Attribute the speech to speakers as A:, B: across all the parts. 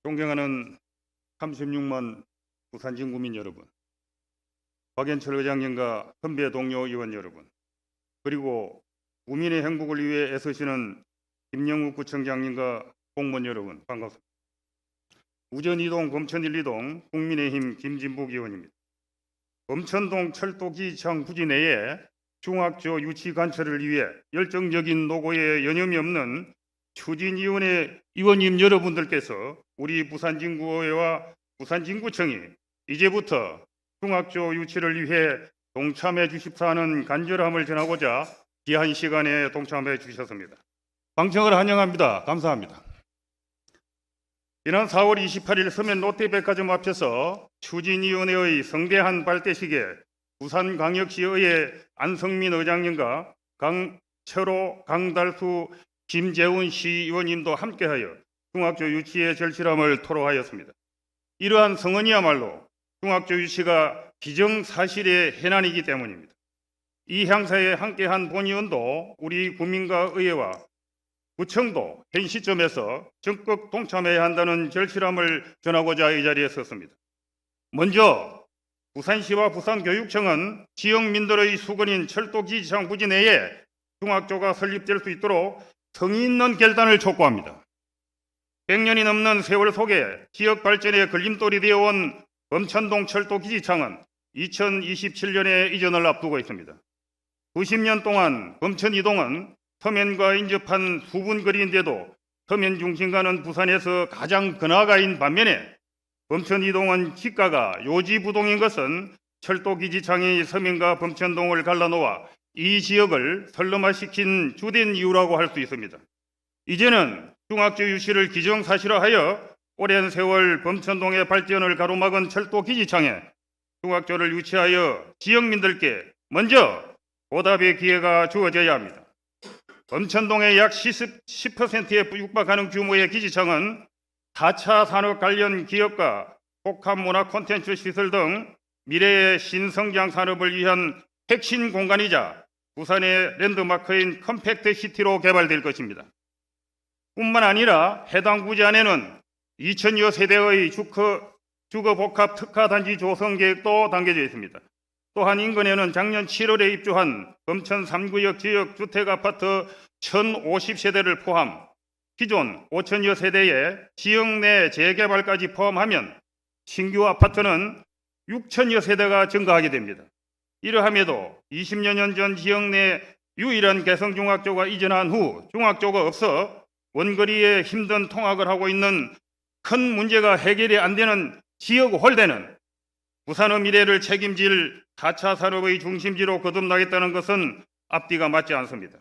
A: 존경하는 36만 부산진 구민 여러분, 박연철 의장님과 선배 동료 의원 여러분, 그리고 구민의 행복을 위해 애쓰시는 김영욱 구청장님과 공무원 여러분, 반갑습니다. 우전 2동, 범천 1, 2동 국민의힘 김진북 의원입니다. 범천동 철도기지청 부지 내에 중학교 유치 관철을 위해 열정적인 노고에 여념이 없는 추진위원회 의원님 여러분들께서 우리 부산진구의회와 부산진구청이 이제부터 중학교 유치를 위해 동참해 주십사 하는 간절함을 전하고자 귀한 시간에 동참해 주셨습니다. 방청을 환영합니다. 감사합니다. 지난 4월 28일 서면 롯데백화점 앞에서 추진위원회의 성대한 발대식에 부산광역시의회 안성민 의장님과 강철호, 강달수, 김재훈 시의원님도 함께하여 중학교 유치의 절실함을 토로하였습니다. 이러한 성언이야말로 중학교 유치가 기정사실의 해난이기 때문입니다. 이 행사에 함께한 본의원도 우리 국민과 의회와 구청도 현 시점에서 적극 동참해야 한다는 절실함을 전하고자 이 자리에 섰습니다. 먼저 부산시와 부산교육청은 지역민들의 수건인 철도기지청 부지 내에 중학교가 설립될 수 있도록 성의 있는 결단을 촉구합니다. 100년이 넘는 세월 속에 지역 발전의 걸림돌이 되어온 범천동 철도기지청은 2027년에 이전을 앞두고 있습니다. 90년 동안 범천 2동은 서면과 인접한 수분거리인데도 서면 중심가는 부산에서 가장 번화가인 반면에 범천 2동은 지가가 요지부동인 것은 철도기지청이 서면과 범천동을 갈라놓아 이 지역을 설럼화시킨 주된 이유라고 할 수 있습니다. 이제는 중학교 유치를 기정사실화하여 오랜 세월 범천동의 발전을 가로막은 철도기지청에 중학교를 유치하여 지역민들께 먼저 보답의 기회가 주어져야 합니다. 범천동의 약 10%에 육박하는 규모의 기지청은 4차 산업 관련 기업과 복합 문화 콘텐츠 시설 등 미래의 신성장 산업을 위한 핵심 공간이자 부산의 랜드마크인 컴팩트 시티로 개발될 것입니다. 뿐만 아니라 해당 부지 안에는 2천여 세대의 주거복합 특화단지 조성 계획도 담겨져 있습니다. 또한 인근에는 작년 7월에 입주한 범천 3구역 지역 주택아파트 1,050세대를 포함 기존 5천여 세대의 지역 내 재개발까지 포함하면 신규 아파트는 6천여 세대가 증가하게 됩니다. 이러함에도 20여 년 전 지역 내 유일한 개성중학교가 이전한 후 중학교가 없어 원거리에 힘든 통학을 하고 있는 큰 문제가 해결이 안 되는 지역 홀대는 부산의 미래를 책임질 4차 산업의 중심지로 거듭나겠다는 것은 앞뒤가 맞지 않습니다.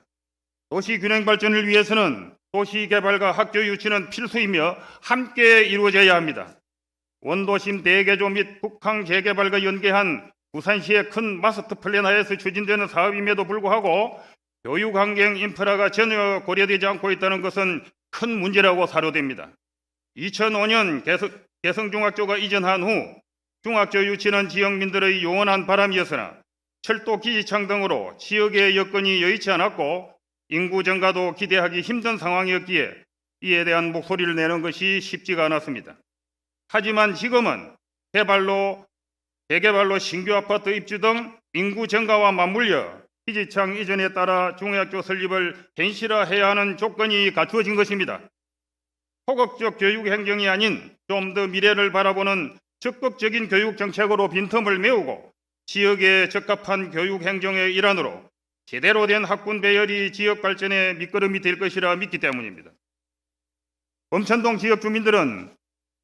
A: 도시균형 발전을 위해서는 도시개발과 학교 유치는 필수이며 함께 이루어져야 합니다. 원도심 대개조 및 북항 재개발과 연계한 부산시의 큰 마스터 플랜 하에서 추진되는 사업임에도 불구하고 교육 환경 인프라가 전혀 고려되지 않고 있다는 것은 큰 문제라고 사료됩니다. 2005년 개성중학교가 이전한 후 중학교 유치는 지역민들의 영원한 바람이었으나 철도기지청 등으로 지역의 여건이 여의치 않았고 인구 증가도 기대하기 힘든 상황이었기에 이에 대한 목소리를 내는 것이 쉽지가 않았습니다. 하지만 지금은 재개발로 신규 아파트 입주 등 인구 증가와 맞물려 기지청 이전에 따라 중학교 설립을 현실화해야 하는 조건이 갖추어진 것입니다. 소극적 교육 행정이 아닌 좀 더 미래를 바라보는 적극적인 교육 정책으로 빈틈을 메우고 지역에 적합한 교육 행정의 일환으로 제대로 된 학군 배열이 지역 발전의 밑거름이 될 것이라 믿기 때문입니다. 범천동 지역 주민들은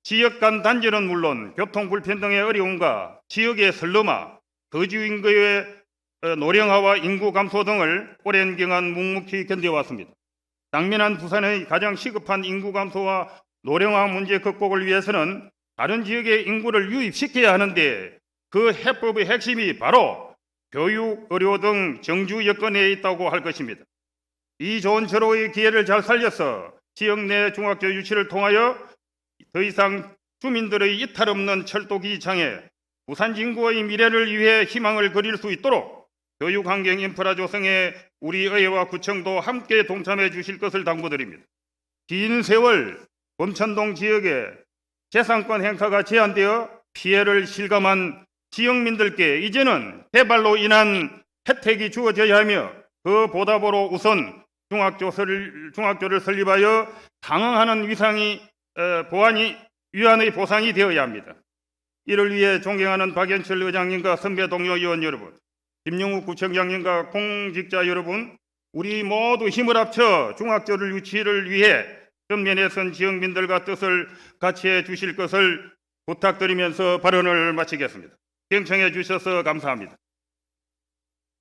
A: 지역 간 단절은 물론 교통 불편등의 어려움과 지역의 설럼화, 거주 인구의 노령화와 인구 감소 등을 오랜 기간 묵묵히 견뎌왔습니다. 당면한 부산의 가장 시급한 인구 감소와 노령화 문제 극복을 위해서는 다른 지역의 인구를 유입시켜야 하는데 그 해법의 핵심이 바로 교육, 의료 등 정주 여건에 있다고 할 것입니다. 이 좋은 절호의 기회를 잘 살려서 지역 내 중학교 유치를 통하여 더 이상 주민들의 이탈 없는 철도기지청에 부산진구의 미래를 위해 희망을 그릴 수 있도록 교육환경 인프라 조성에 우리 의회와 구청도 함께 동참해 주실 것을 당부드립니다. 긴 세월 범천동 지역에 재산권 행사가 제한되어 피해를 실감한 지역민들께 이제는 개발로 인한 혜택이 주어져야 하며 그 보답으로 우선 중학교를 설립하여 당응하는 위안의 보상이 되어야 합니다. 이를 위해 존경하는 박연철 의장님과 선배 동료 의원 여러분, 김영우 구청장님과 공직자 여러분, 우리 모두 힘을 합쳐 중학교를 유치를 위해 전면에 선 지역민들과 뜻을 같이해 주실 것을 부탁드리면서 발언을 마치겠습니다. 경청해 주셔서 감사합니다.